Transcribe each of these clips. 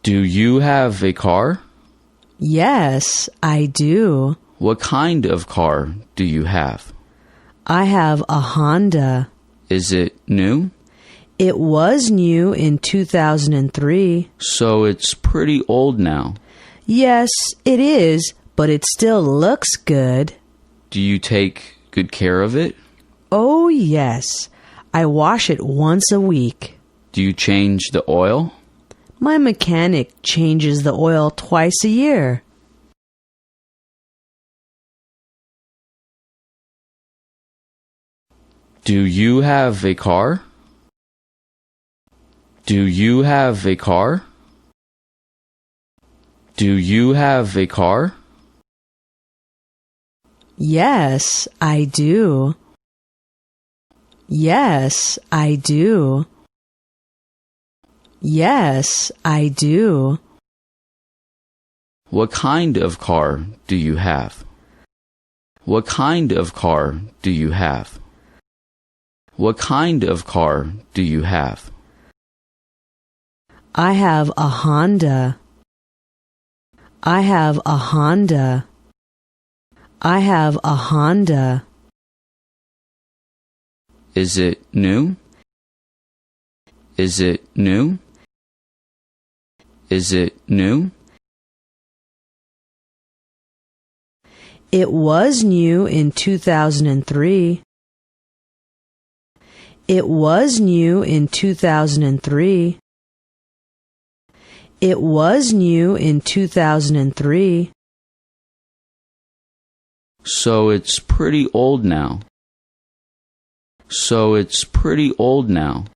Do you have a car? Yes, I do. What kind of car do you have? I have a Honda. Is it new? It was new in 2003. So it's pretty old now. Yes, it is, but it still looks good. Do you take good care of it? Oh, yes. I wash it once a week. Do you change the oil? My mechanic changes the oil twice a year. Do you have a car? Do you have a car? Do you have a car? Yes, I do. Yes, I do. Yes, I do. What kind of car do you have? What kind of car do you have? What kind of car do you have? I have a Honda. I have a Honda. I have a Honda. Is it new? Is it new? Is it new? It was new in 2003. It was new in 2003. It was new in 2003. So it's pretty old now. So it's pretty old now.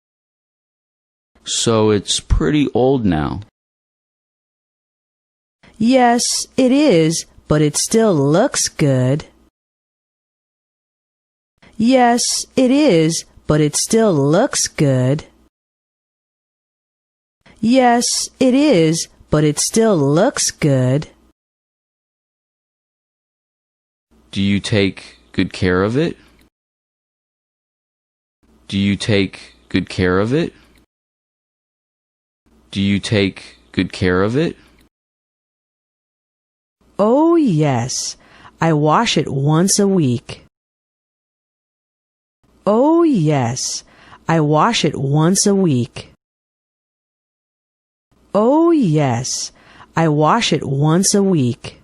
So it's pretty old now. Yes, it is, but it still looks good. Yes, it is, but it still looks good. Yes, it is, but it still looks good. Do you take good care of it? Do you take good care of it? Do you take good care of it? Oh, yes. I wash it once a week. Oh, yes. I wash it once a week. Oh, yes. I wash it once a week.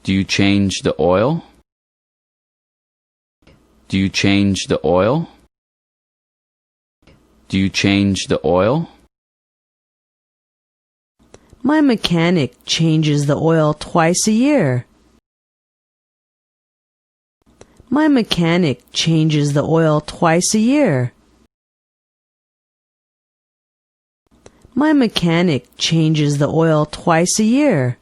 Do you change the oil? Do you change the oil? Do you change the oil? My mechanic changes the oil twice a year. My mechanic changes the oil twice a year. My mechanic changes the oil twice a year.